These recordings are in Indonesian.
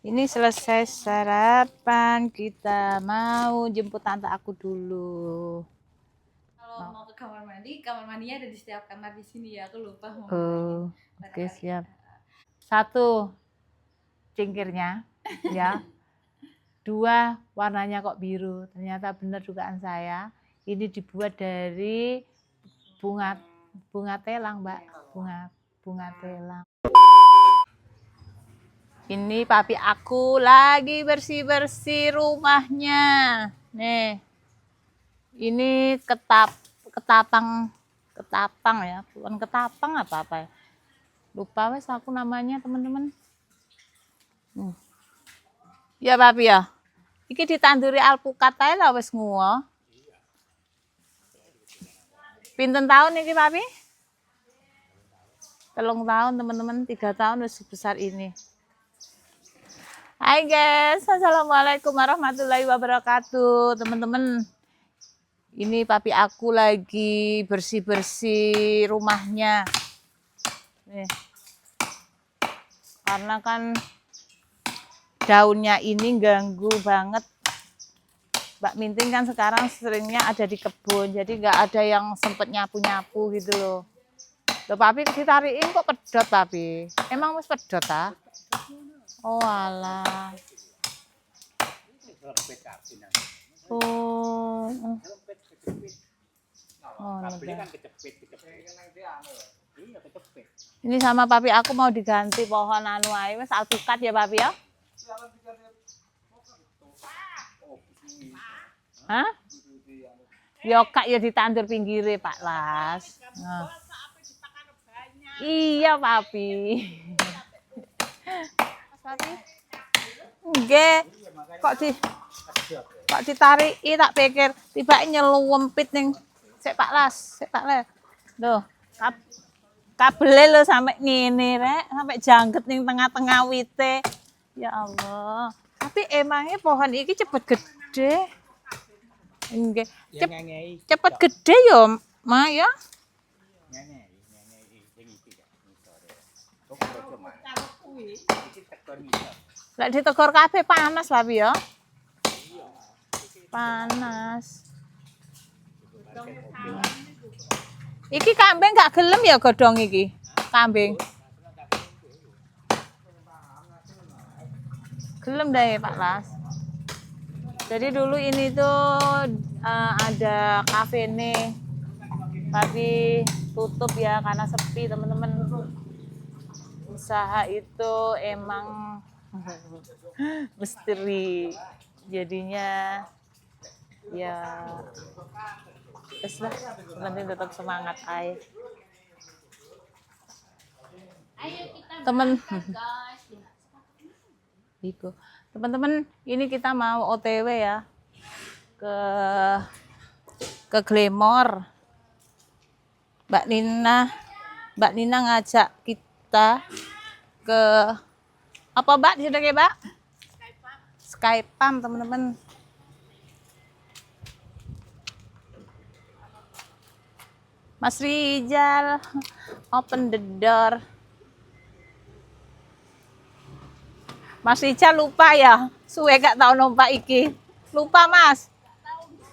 Ini selesai sarapan, kita mau jemput tante aku dulu. Kalau mau ke kamar mandinya ada di setiap kamar di sini ya. Aku lupa mau. Oh, oke siap. Satu cingkirnya, ya. Dua warnanya kok biru. Ternyata benar dugaan saya. Ini dibuat dari bunga telang, Mbak. Bunga telang. Ini papi aku lagi bersih-bersih rumahnya. Nih. Ini ketapang ya. Bukan ketapang apa-apa ya. Lupa wes aku namanya, teman-teman. Ya, papi ya. Iki ditanduri alpukat ae lah wis nguwo. Pinten tahun iki, papi? 3 tahun, teman-teman. 3 tahun wis sebesar ini. Hai guys, assalamualaikum warahmatullahi wabarakatuh, teman-teman. Ini papi aku lagi bersih-bersih rumahnya. Nih. Karena kan daunnya ini ganggu banget. Mbak Minting kan sekarang seringnya ada di kebun, jadi nggak ada yang sempet nyapu-nyapu gitu loh. Loh papi ditariin kok pedot papi? Emang wis pedot ah? Oh alah. Oh. Oh, ini sama papi aku mau diganti pohon anu ae wis alpukat ya papi ya? Hah? Yo kak ya ditandur pinggire Pak Las. Nah. Iya papi. Papi. Nggih. Kok ditariki tak pikir tiba nyelumpit ning sik Pak Las, Loh, kabele lho sampai ngene rek, sampai jangget ning tengah-tengah wite. Ya Allah. Tapi emangnya pohon iki cepet gede. Nggih. Cepet gede yo, Ma ya. Lek ditegor kabeh panas papi ya. Panas. Iki kambing gak gelem ya godhong iki. Kambing. Gelem deh Pak Las. Jadi dulu ini tuh ada kafe nih. Tapi tutup ya karena sepi, teman-teman. Usaha itu emang misteri. Jadinya ya wes lah, nanti tetap semangat ay. Teman-teman, ini kita mau OTW ya ke Glamor. Mbak Nina ngajak kita ke apa Mbak? Di sana Mbak? Skypam, teman-teman. Mas Rijal, open the door. Mas Rijal lupa ya, suwe gak tau numpak iki. Lupa Mas.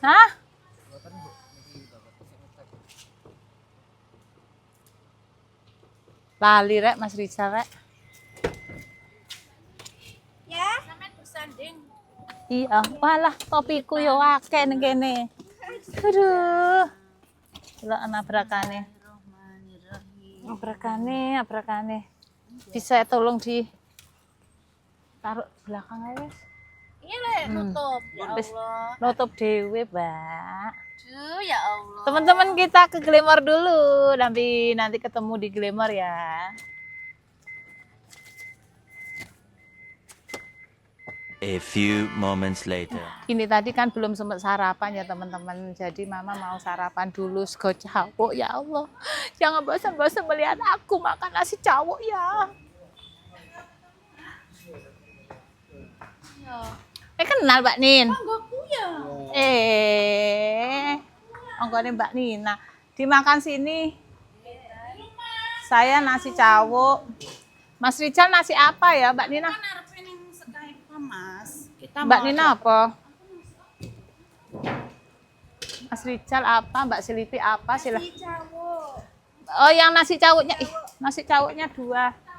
Hah? Lali rek Mas Rijal rek. Ya, sampe bersanding. Iya, walah topiku yo akeh ning kene. Aduh. Delok nabrakane. Nabrakane. Bisa tolong di taruh belakang aja wes. Iya le, nutup. Ya Allah. Nutup dewe, Mbak. Duh, ya Allah. Teman-teman kita ke Glamor dulu. Nanti ketemu di Glamor ya. A few moments later. Ini tadi kan belum sempat sarapan ya teman-teman. Jadi mama mau sarapan dulu sego cawuk. Ya Allah, jangan bosan-bosan melihat aku makan nasi cawuk ya. Kenal Mbak Nin? Anggoku ya. Anggone Mbak Nina. Dimakan sini. Saya nasi cawuk. Mas Rijal nasi apa ya Mbak Nina? Kan arep ning Skype Mas. Kita Mbak mau Nina apa? Mas Rijal apa? Mbak Siliti apa? Sila. Oh, yang nasi cawuknya. Ih, nasi cawuknya 2.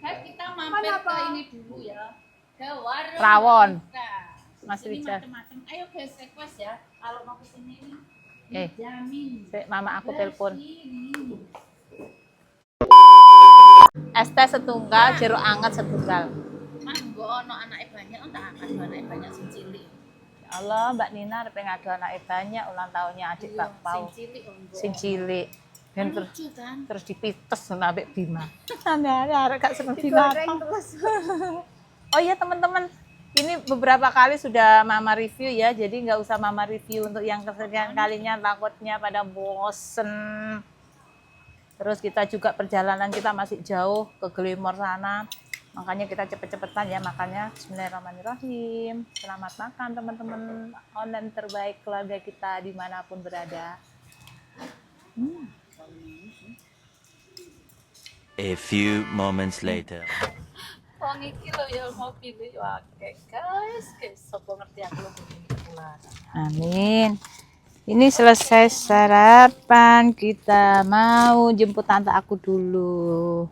kita mampir ke ini dulu ya. Ke warung. Rawon. Nah, Mas ini Rijal. macam-macam. Ayo guys, request ya. Kalau mau ke sini nih, Eh, jamin. Sik, mama aku telepon. Ini. Es teh setunggal, jeruk anget setunggal. Manggo ono anake banyak, tak akan anake banyak sing cilik. Ya Allah, Mbak Nina pengen ada anaknya banyak ulang tahunnya adik Pak Pau. Sing cilik monggo. Sing cilik. Dan Lucu kan? terus dipites sampai Bima. Ada gak seneng Bima. Oh iya teman-teman, ini beberapa kali sudah Mama review ya, jadi nggak usah Mama review untuk yang kesekian kalinya, takutnya pada bosen. Terus kita juga perjalanan kita masih jauh ke Glimor sana, makanya kita cepet-cepetan ya makannya. Bismillahirrahmanirrahim. Selamat makan teman-teman online terbaik keluarga kita dimanapun berada. A few moments later. Wong iki lho ya mau pilih yo akeh, guys. Sopo ngerti aku lho pulang. Amin. Ini selesai sarapan, kita mau jemput tante aku dulu.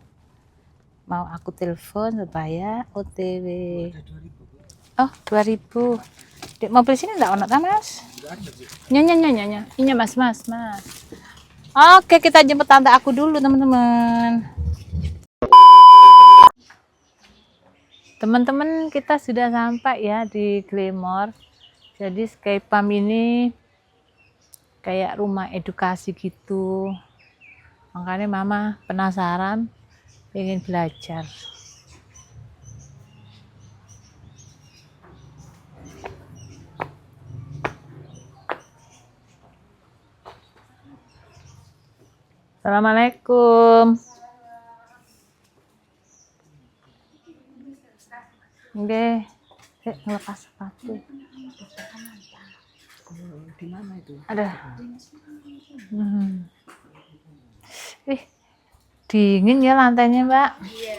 Mau aku telepon supaya OTW. Oh, 2000. Di mobil sini enggak ono ta, Mas? Nyonya. Ini Mas. Oke, kita jemput tante aku dulu, teman-teman. Teman-teman, kita sudah sampai ya di Glimor. Jadi Sky Farm ini kayak rumah edukasi gitu. Makanya Mama penasaran, pengen belajar. Assalamualaikum. Oke, ngelepas sepatu. Di mana itu? Ada. Dingin ya lantainya, Mbak. Iya,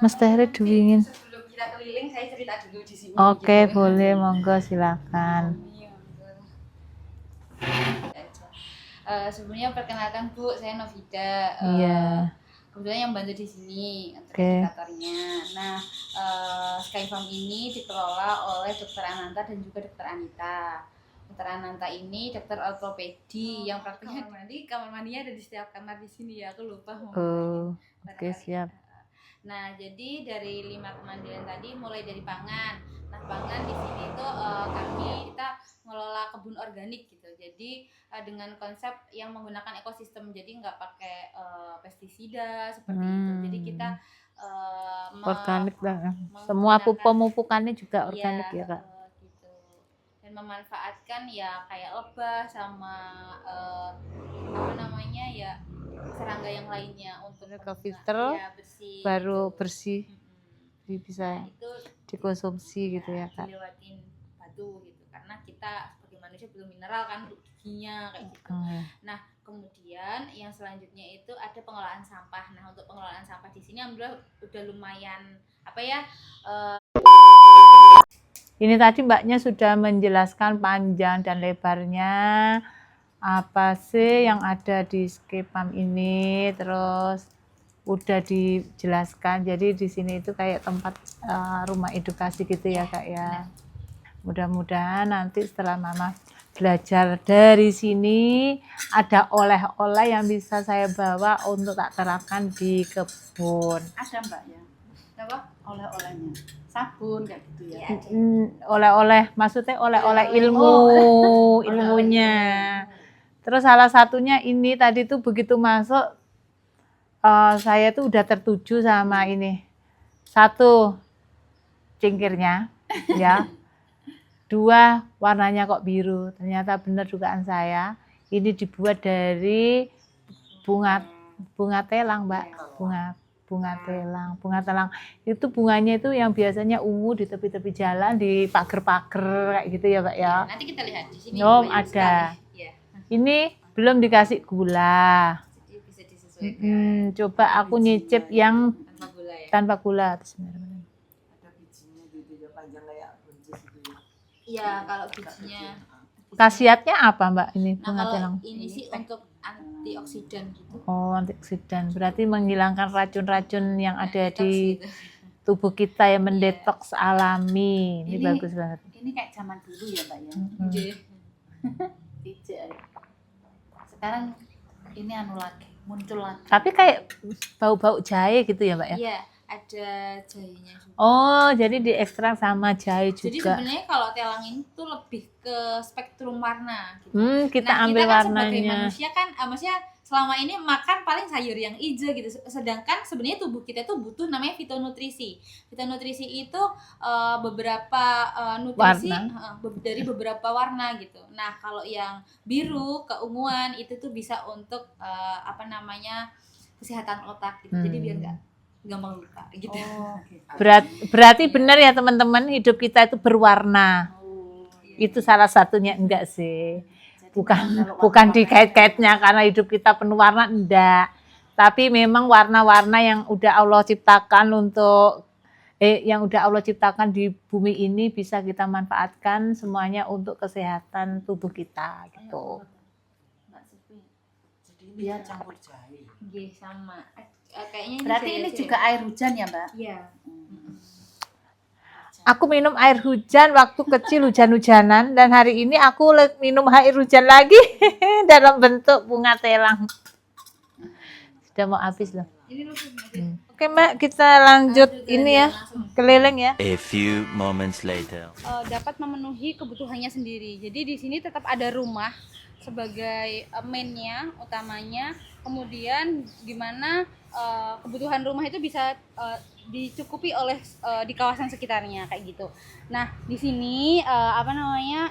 Mas Tehri dingin. sebelum kita keliling saya cerita dulu di sini. Oke, boleh, monggo silakan. Sebelumnya perkenalkan Bu, saya Novida. Iya. Kebetulan yang bantu di sini untuk Oke. edukatornya. Nah, Sky Farm ini dikelola oleh Dr. Ananta dan juga Dr. Anita. Dr. Ananta ini dokter ortopedi yang praktiknya kamar mandinya ada di setiap kamar di sini ya. Aku lupa mau. Oh, oke, siap. Nah, jadi dari 5 kemandirian tadi mulai dari pangan. Nah, pangan di sini itu kita ngelola kebun organik gitu. Jadi dengan konsep yang menggunakan ekosistem. Jadi nggak pakai pestisida seperti itu. Jadi kita Organik lah. Semua pemupukannya juga organik ya, Kak. Gitu. Dan memanfaatkan ya kayak lebah sama apa namanya ya serangga yang lainnya untuk Ke filter, ya, bersih. baru bersih. Jadi bisa Nah, itu dikonsumsi gitu ya, Kak. dilewatin batu gitu karena kita sebagai manusia butuh mineral kan untuk giginya kayak gitu. Nah, kemudian yang selanjutnya itu ada pengelolaan sampah. Nah, untuk pengelolaan sampah di sini alhamdulillah udah lumayan apa ya? Ini tadi Mbaknya sudah menjelaskan panjang dan lebarnya apa sih yang ada di Sky Farm ini, terus udah dijelaskan. Jadi di sini itu kayak tempat rumah edukasi gitu ya, Kak ya. Mudah-mudahan nanti setelah Mama belajar dari sini ada oleh-oleh yang bisa saya bawa untuk tak terapkan di kebun. Ada Mbak ya? Apa? Oleh-olehnya. Sabun kayak gitu ya. Oleh-oleh, maksudnya oleh-oleh ilmunya. Terus salah satunya ini tadi tuh begitu masuk saya tuh udah tertuju sama ini. 1, cingkirnya ya. 2, warnanya kok biru. Ternyata benar dugaan saya. Ini dibuat dari bunga telang, Mbak. Bunga telang itu bunganya itu yang biasanya ungu di tepi-tepi jalan, di pagar-pagar kayak gitu ya, Mbak ya. Nanti kita lihat di sini. Ada. Ya. Ini belum dikasih gula. Jadi bisa disesuaikan Coba aku nyicip yang tanpa gula ya. tanpa gula. Bismillahirrahmanirrahim. Ada bijinya gitu ya, panjang kayak buncis itu ya. Iya, kalau bijinya. Khasiatnya apa Mbak ini Nah, bunga kalau telang? ini sih untuk antioksidan gitu. Oh, antioksidan. Berarti menghilangkan racun-racun yang ada Detox di gitu. tubuh kita yang mendetoks alami. Ini Ini- bagus banget. Ini kayak zaman dulu ya Mbak ya. Iya. Hijau. Sekarang ini anu lagi, muncul lagi. Tapi kayak bau-bau jahe gitu ya Mbak ya? Iya, ada jahenya juga. Oh, jadi diekstrak sama jahe Jadi juga. sebenarnya kalau telang itu lebih ke spektrum warna gitu. Kita Nah, ambil kita kan sebagai warnanya. manusia kan maksudnya selama ini makan paling sayur yang hijau gitu. Sedangkan sebenarnya tubuh kita tuh butuh namanya fitonutrisi. Fitonutrisi itu beberapa nutrisi dari beberapa warna gitu. Nah, kalau yang biru, keunguan itu tuh bisa untuk kesehatan otak gitu. Jadi biar nggak gampang lupa gitu. Oh, Berarti benar ya teman-teman, hidup kita itu berwarna. Iya. Itu salah satunya enggak sih. Jadi Bukan kalau bukan warna-warna dikait-kaitnya karena hidup kita penuh warna, enggak. Tapi memang warna-warna yang udah Allah ciptakan yang udah Allah ciptakan di bumi ini bisa kita manfaatkan semuanya untuk kesehatan tubuh kita gitu. Mbak Sufi. Jadi ini ya campur jahe. Iya, sama. Kayaknya Berarti ini juga air hujan ya Mbak? Iya. Aku minum air hujan waktu kecil hujan-hujanan dan hari ini aku minum air hujan lagi dalam bentuk bunga telang. Sudah mau habis loh. Ini lu Mbak. Oke Mbak, kita lanjut ini ya, keliling ya. A few moments later. Dapat memenuhi kebutuhannya sendiri. Jadi di sini tetap ada rumah sebagai mainnya, utamanya. Kemudian gimana kebutuhan rumah itu bisa dicukupi oleh di kawasan sekitarnya kayak gitu. Nah di sini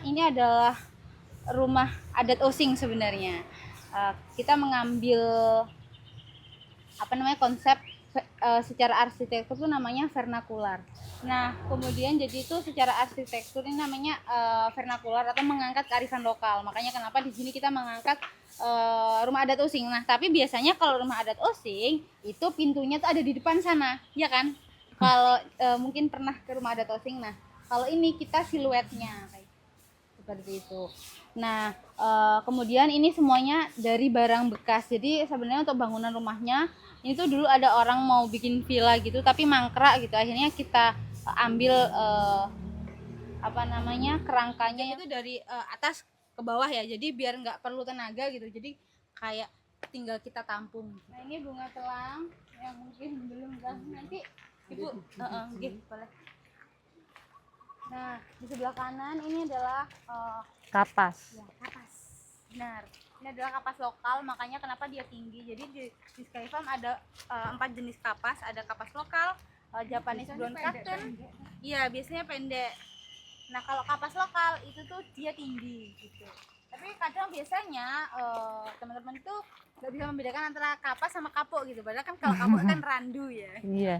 ini adalah rumah adat Osing sebenarnya. Kita mengambil konsep secara arsitektur itu namanya vernakular. Nah, kemudian jadi itu secara arsitektur ini namanya vernakular atau mengangkat kearifan lokal. Makanya kenapa di sini kita mengangkat rumah adat Osing. Nah, tapi biasanya kalau rumah adat Osing itu pintunya tuh ada di depan sana, ya kan? Kalau mungkin pernah ke rumah adat Osing. Nah, kalau ini kita siluetnya kayak seperti itu. Nah, kemudian ini semuanya dari barang bekas. Jadi sebenarnya untuk bangunan rumahnya ini tuh dulu ada orang mau bikin villa gitu tapi mangkrak gitu. Akhirnya kita ambil kerangkanya itu dari atas ke bawah ya. Jadi biar nggak perlu tenaga gitu. Jadi kayak tinggal kita tampung. Nah, ini bunga telang yang mungkin belum nanti Ibu boleh. Nah, di sebelah kanan ini adalah Kapas. ya, kapas. Benar. Ini adalah kapas lokal, makanya kenapa dia tinggi. Jadi di Sky Farm ada 4 jenis kapas. Ada kapas lokal, Japanese brown cotton. Iya, biasanya pendek. Nah, kalau kapas lokal itu tuh dia tinggi gitu. Tapi kadang biasanya teman-teman itu nggak bisa membedakan antara kapas sama kapuk gitu. Padahal kan kalau kapuk kan randu ya. Iya.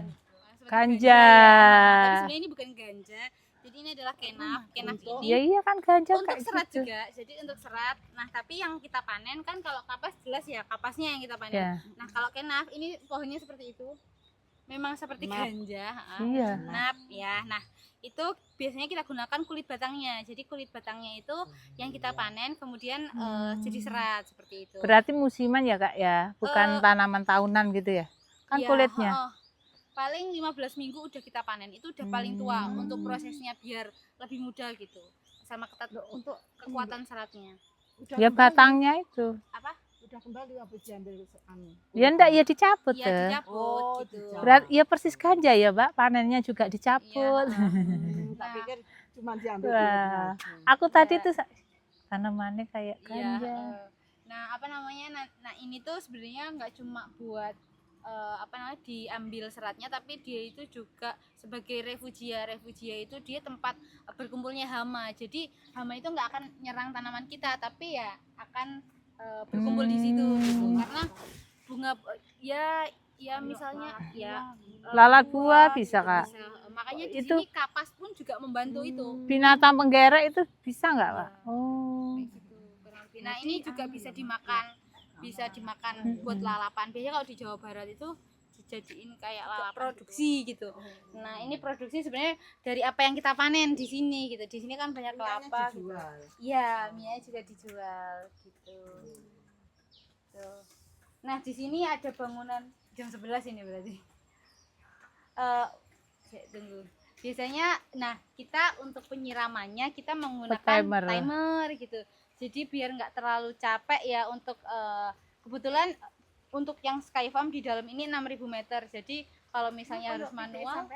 Seperti Ganja. Tapi sebenarnya ini bukan ganja. Jadi ini adalah kenaf. Kenaf ini Iya kan ganja untuk kayak serat gitu. juga. Jadi untuk serat. Nah, tapi yang kita panen kan kalau kapas jelas ya kapasnya yang kita panen. Ya. Nah, kalau kenaf ini pohonnya seperti itu. Memang seperti ganja, Iya. nap ya. Nah, itu biasanya kita gunakan kulit batangnya. Jadi kulit batangnya itu yang kita panen kemudian jadi serat seperti itu. Berarti musiman ya Kak ya, bukan tanaman tahunan gitu ya? Kan Iya, kulitnya. paling 15 minggu udah kita panen. Itu udah paling tua untuk prosesnya biar lebih mudah gitu. Sama ketat untuk kekuatan seratnya. Ya batangnya itu. Apa? Udah kembali apa diambil anu? Ya enggak, ya dicabut Iya, deh. dicabut gitu. dicabut. Berarti ya persis ganja ya, Mbak. Panennya juga dicabut. Tak pikir cuma diambil Wah, kulitnya aja. aku tadi tuh tanamannya kayak Iya, ganja. nah nah ini tuh sebenarnya nggak cuma buat diambil seratnya, tapi dia itu juga sebagai refugia itu dia tempat berkumpulnya hama. Jadi hama itu nggak akan nyerang tanaman kita, tapi ya akan berkumpul di situ gitu. Karena bunga ya misalnya ya Lalat buah bisa, Kak. bisa. Makanya di Itu- sini kapas pun juga membantu itu. Binatang penggerek itu bisa nggak, Pak? Oh. Kayak gitu. Kurang lebih Nah ini juga bisa dimakan buat lalapan. Biasanya kalau di Jawa Barat itu dijadiin kayak lalapan produksi gitu. Nah ini produksi sebenarnya dari apa yang kita panen di sini gitu. Di sini kan banyak kelapa. Iya, minyak juga dijual gitu. Tuh. Nah di sini ada bangunan jam 11 ini berarti. Tunggu. Biasanya, nah kita untuk penyiramannya kita menggunakan timer gitu. Jadi biar nggak terlalu capek ya untuk kebetulan untuk yang Sky Farm di dalam ini 6.000 meter. Jadi kalau misalnya harus manual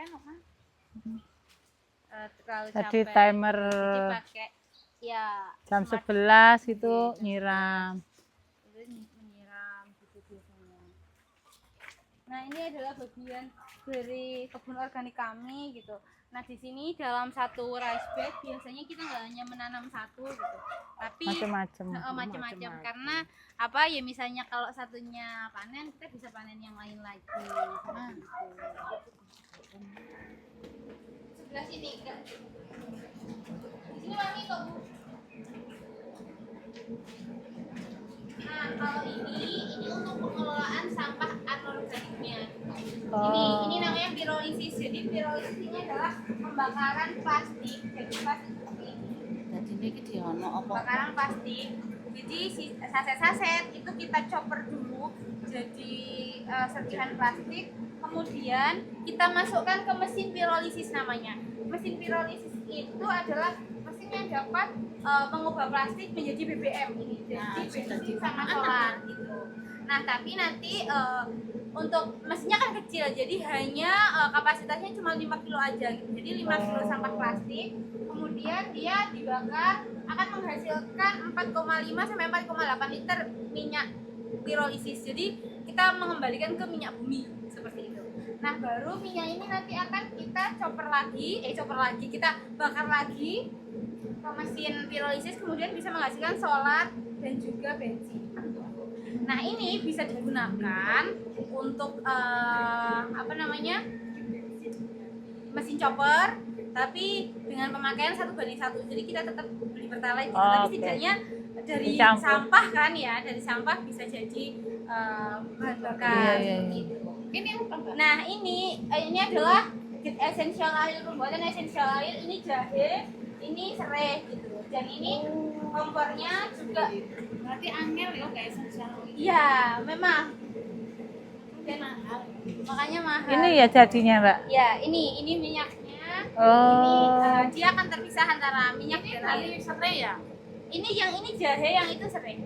terlalu capek. Jadi timer Jadi pakai ya jam smart 11 itu nyiram. menyiram gitu biasanya. Nah ini adalah bagian dari kebun organik kami gitu. Nah di sini dalam satu rice bed biasanya kita nggak hanya menanam satu gitu, tapi macam-macam karena apa ya, misalnya kalau satunya panen kita bisa panen yang lain lagi. Nah, gitu. Sebelah sini enggak? Di sini wangi kok Bu. Nah kalau ini untuk pengelolaan sampah anorganiknya. Ini namanya pirolisis. Jadi pirolisis ini adalah pembakaran plastik. Jadi plastik ini pembakaran plastik. Jadi saset-saset itu kita chopper dulu jadi serpihan plastik. Kemudian kita masukkan ke mesin pirolisis namanya. Mesin pirolisis itu adalah mesin yang dapat mengubah plastik menjadi BBM ini. Jadi bensin sama solar gitu. Nah tapi nanti untuk mesinnya kan kecil, jadi hanya kapasitasnya cuma 5 kilo aja gitu. Jadi 5 kilo sampah plastik, kemudian dia dibakar akan menghasilkan 4,5 sampai 4,8 liter minyak pirolisis. Jadi kita mengembalikan ke minyak bumi seperti itu. Nah baru minyak ini nanti akan kita chopper lagi, kita bakar lagi ke mesin pirolisis, kemudian bisa menghasilkan solar dan juga bensin. Nah ini bisa digunakan untuk mesin chopper, tapi dengan pemakaian 1:1. Jadi kita tetap beli pertalite, tapi setidaknya dari sampah kan ya, dari sampah bisa jadi bahan bakar. Gitu. Ini apa Mbak? Nah ini adalah essential oil, pembuatan essential oil. Ini jahe, ini serai gitu. Dan ini kompornya juga berarti angel ya kayak essential oil. Iya, memang. Dan mahal. Makanya mahal. Ini ya jadinya, Mbak. Ya, ini minyaknya. Ini dia akan terpisah antara minyak dan air. Serai ya? Ini jahe, yang itu serai.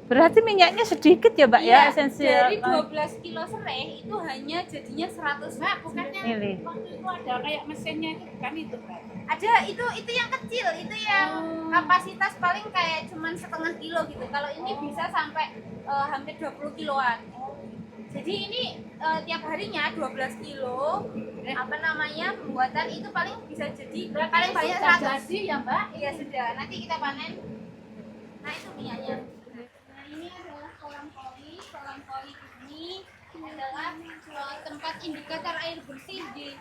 Berarti minyaknya sedikit ya, Mbak ya, esensial. Dari 12 kilo serai itu hanya jadinya 100. Mbak, bukannya waktu itu ada kayak mesinnya itu, bukan itu, Mbak? Ada, itu yang kecil, itu yang kapasitas paling kayak cuman 0,5 kilo gitu. Kalau ini bisa sampai hampir 20 kiloan. Jadi ini tiap harinya 12 kilo pembuatan itu paling bisa jadi paling banyak 100 ya Mbak? Iya sudah, nanti kita panen. Nah itu minyaknya. Nah ini adalah kolam koli ini adalah tempat indikator air bersih itu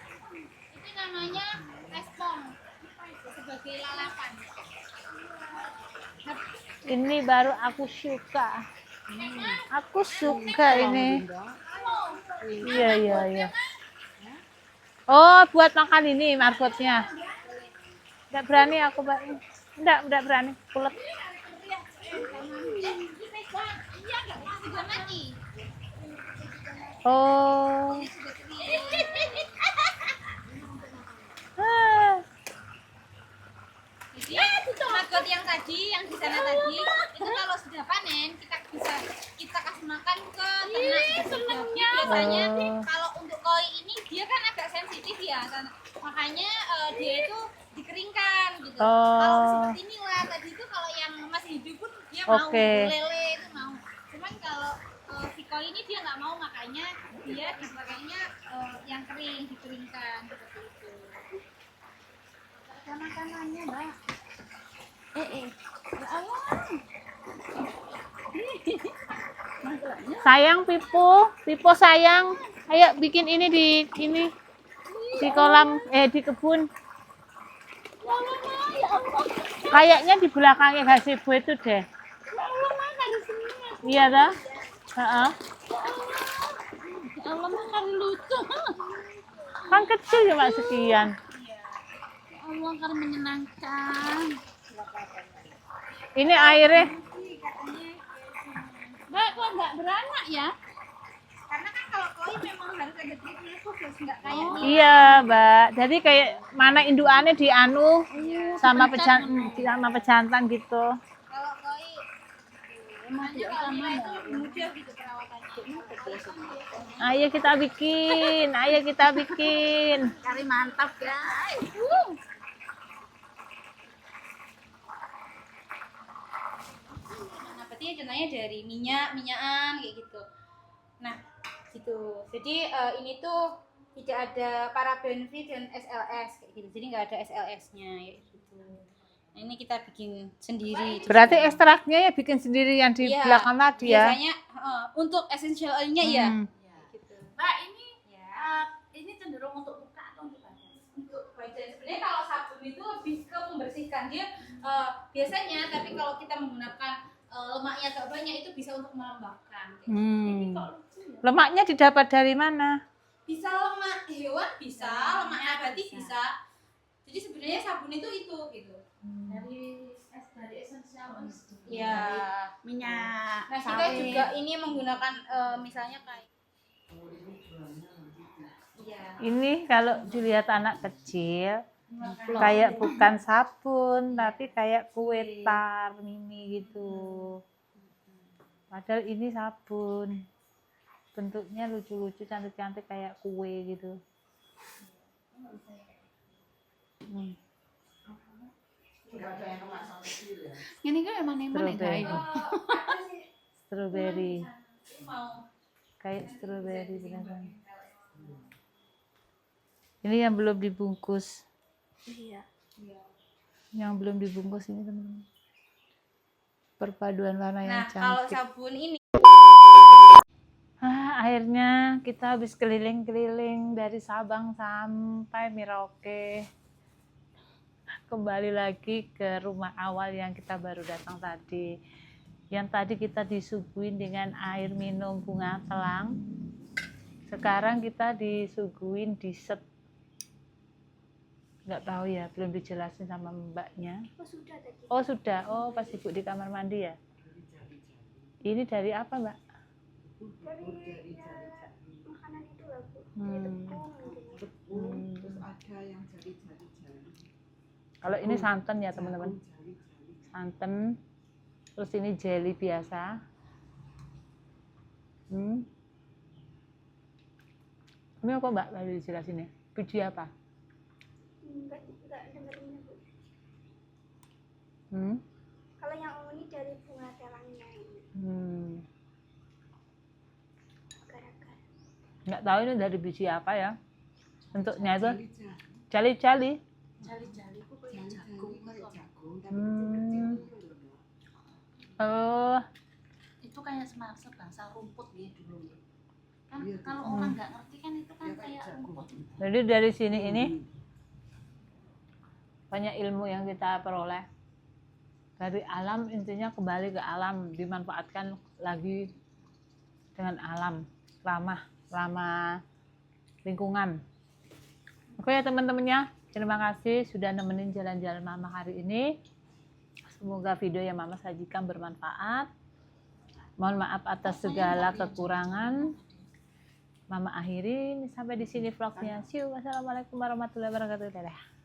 namanya respon sebagai lalapan. Ini baru aku suka. Aku suka ini. Iya. Oh, buat makan ini marbotnya. Enggak berani aku, Mbak. Enggak berani. Pulet. Oh. Jadi maggot yang tadi, yang di sana tadi, itu kalau sudah panen kita kasih makan ke ternak. Biasanya kalau untuk koi ini dia kan agak sensitif ya, makanya dia itu dikeringkan gitu. Kalau seperti inilah tadi itu kalau yang masih hidup pun dia mau lele itu mau. Cuman kalau si koi ini dia nggak mau, makanya dia dipakainya yang kering, dikeringkan seperti itu. Ada makanannya, Mbak. Sayang Pipo sayang. Ayo bikin ini di kolam di kebun. Kayaknya di belakangnya gazebo itu deh. Iya dah. Heeh. Allah makan lucu. Kan kecil cuma sekian. Allah kan menyenangkan. Ini airnya. Mbak kok nggak beranak ya? Karena kan kalau koi memang harus ada treatment khusus, nggak kayak Iya, Mbak. Jadi kayak mana indukannya di anu sama pejantan gitu. kalau koi makanya kalau Mila itu muncul gitu perawatannya. Ayo kita bikin, ayo kita bikin. Kari mantap guys. Nah, berarti contohnya dari minyakan kayak gitu. Nah, gitu. Jadi ini tuh tidak ada paraben free dan SLS kayak gitu. Jadi nggak ada SLS-nya kayak gitu. Nah, ini kita bikin sendiri. Berarti ekstraknya ya bikin sendiri yang di Iya, belakang tadi ya. biasanya untuk essential oil-nya ya. Gitu. Mbak ini Ya. ini cenderung untuk muka atau untuk badan? Untuk badan sebenarnya kalau sabun itu lebih ke membersihkan dia biasanya, tapi kalau kita menggunakan lemaknya agak banyak itu bisa untuk melembabkan. Hmm. Lemaknya didapat dari mana? Bisa lemak hewan, bisa lemak nabati, bisa. Jadi sebenarnya sabun itu gitu. Dari esensial Ya. minyak Nah, kita juga ini menggunakan misalnya kayak iya. Ini kalau dilihat anak kecil kayak bukan sabun tapi kayak kue tar mini gitu. Padahal ini sabun. Bentuknya lucu-lucu, cantik-cantik kayak kue gitu. ini kan emang nemen Strawberry. itu. Strawberry. Mau Kayak strawberry beneran. Ini yang belum dibungkus. Iya. Yang belum dibungkus ini teman-teman. Perpaduan warna yang Nah, kalau cantik. sabun ini Akhirnya kita habis keliling-keliling dari Sabang sampai Merauke. Kembali lagi ke rumah awal yang kita baru datang tadi. Yang tadi kita disuguhin dengan air minum bunga telang. Sekarang kita disuguhin dessert. Nggak tahu ya, belum dijelasin sama mbaknya. Oh sudah, oh pas ibu di kamar mandi ya. Ini dari apa mbak? Makanan itu loh Bu. Terus ada yang jari-jari. Kalau ini santan ya teman-teman. Santan. Terus ini jelly biasa. Ini apa mbak? Baru dijelasin ya. Biji apa? Enggak dengerin Bu. Hmm? Kalau yang ini dari bunga telangnya ini. Agar-agar. Nggak tahu ini dari biji apa ya. Bentuknya itu jali-jali. Jali-jali ku kayak jagung. Oh, Itu kayak sebangsa rumput gitu dulu. Kan kalau orang nggak ngerti kan itu kan kayak rumput. jadi dari sini ini banyak ilmu yang kita peroleh. Dari alam, intinya kembali ke alam, dimanfaatkan lagi dengan alam, ramah lingkungan. Oke ya teman-temannya, terima kasih sudah nemenin jalan-jalan Mama hari ini. Semoga video yang Mama sajikan bermanfaat. Mohon maaf atas segala kekurangan. Mama akhiri, sampai di sini vlognya. See you. Wassalamualaikum warahmatullahi wabarakatuh. Dadah.